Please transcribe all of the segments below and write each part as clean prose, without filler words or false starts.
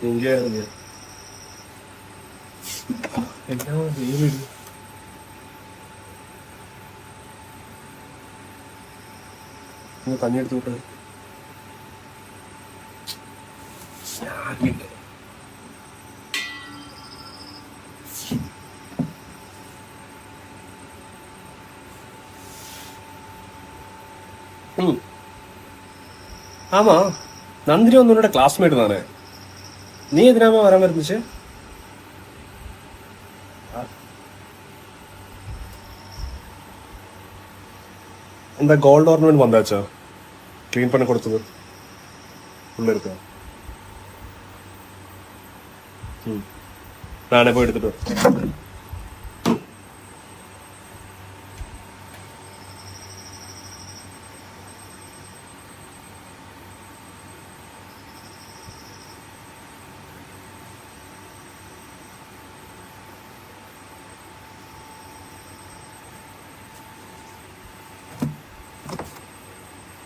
எங்கே இருங்க என்ன வெயில் தண்ணி எடுத்து விட்டு ஆமா நந்தினி வந்து உன்னோட கிளாஸ்மேட் தானே நீ எதுனாம வராம இருந்துச்சு இந்த கோல்டு ஆர்னமெண்ட் வந்தாச்சா கிளீன் பண்ண கொடுத்தது உள்ள இருக்கா நானே போய் எடுத்துட்டு வரேன்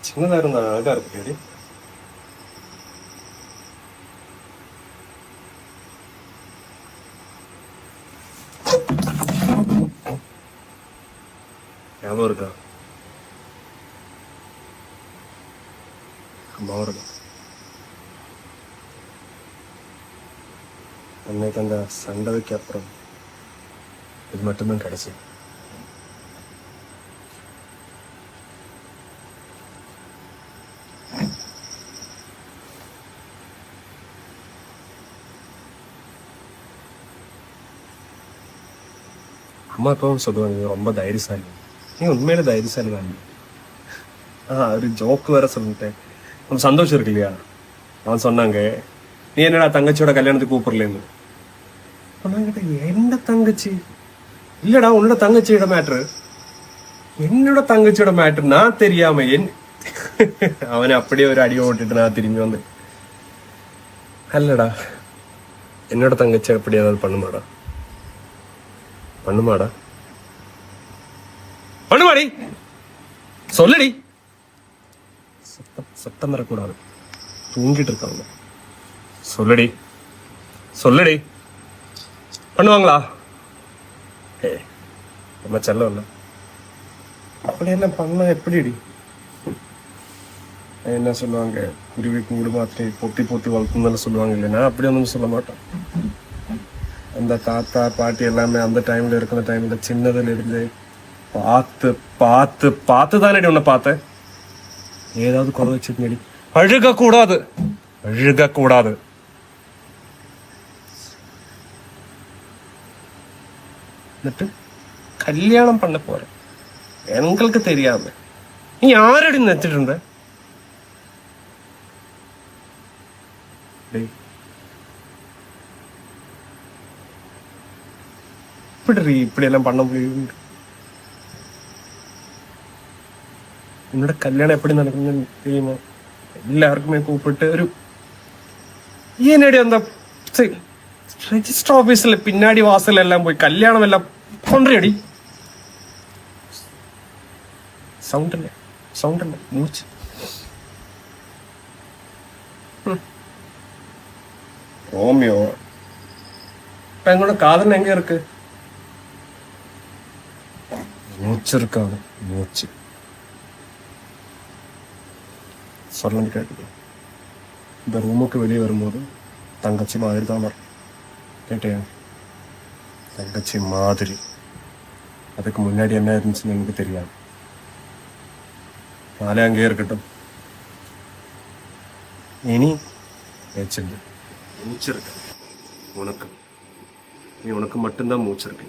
சின்னதா இருந்தா அழகா இருக்கு ஞாபகம் இருக்கா அம்மாவும் இருக்கா அன்னைக்கு அந்த சண்டைக்கு அப்புறம் இது மட்டும்தான் கிடைச்சி அம்மா எப்பவும் சொல்லுவாங்க ரொம்ப தைரியசாலி நீ உண்மையில தைரியசாலி தான் ஒரு ஜோக்கு வேற சொல்லிட்டேன் கொஞ்சம் சந்தோஷம் இருக்கு இல்லையா அவன் சொன்னாங்க நீ என்னடா தங்கச்சியோட கல்யாணத்துக்கு கூப்பிடலன்னு சொன்னாங்கிட்ட என்ன தங்கச்சி இல்லடா உன்னோட தங்கச்சியோட மேட்ரு என்னோட தங்கச்சியோட மேட்ரு நான் தெரியாம அவனை அப்படியே ஒரு அடி ஓட்டுட்டு நான் திரும்பி வந்து அல்லடா என்னோட தங்கச்சி அப்படி ஏதாவது பண்ணுமாடா பண்ணுமாடா பண்ணுமாடி சொல்லடி சத்தம் வரக்கூடாது தூங்கிட்டு இருக்காங்க சொல்லடி சொல்லடி பண்ணுவாங்களா நம்ம செல்லம் இல்ல அப்படி என்ன பண்ணா எப்படிடி என்ன சொல்லுவாங்க குருவி கூடு மாத்திரை பொத்தி பொத்தி வளர்த்துன்னு சொல்லுவாங்க இல்லைன்னா அப்படி ஒன்றும் சொல்ல மாட்டோம் அந்த தாத்தா பாட்டி எல்லாமே அந்த டைம்ல இருக்கிற டைம்ல சின்னதுல இருந்து பார்த்து பார்த்து பார்த்து தானே உன்னை பார்த்தேன் ஏதாவது குறை வச்சிருந்தேடி அழுக கூடாது அழுக கூடாது എന്നിട്ട് கல்யாணம் பண்ண போறேன் எங்களுக்கு தெரியாம நீ யாரடி நினைச்சிட்டு இப்படி எல்லாம் பண்ண முடியும் என்னோட கல்யாணம் எப்படி நடக்குதுன்னு தெரியுமா எல்லாருக்குமே கூப்பிட்டு ஒரு ஏனடி அந்த ரெஜிஸ்டர் ஆபீஸ்ல பின்னாடி வாசல் எல்லாம் போய் கல்யாணம் எல்லாம் பண்றடி சவுண்ட் இல்ல மூச்சு ரோமியோ எங்களோட காதல் எங்க இருக்கு மூச்சு இருக்காது மூச்சு சொல்ல கேட்டு இந்த ரூமுக்கு வெளியே வரும்போது தங்கச்சி மாதிரி தான் வரும் கேட்டியா தங்கச்சி மாதிரி அதுக்கு முன்னாடி என்ன இருந்துச்சுன்னு எனக்கு தெரியாது நாளே அங்கேயே இருக்கட்டும் இனி பேச்சு மூச்சு இருக்கு உனக்கு நீ உனக்கு மட்டும்தான் மூச்சு இருக்கு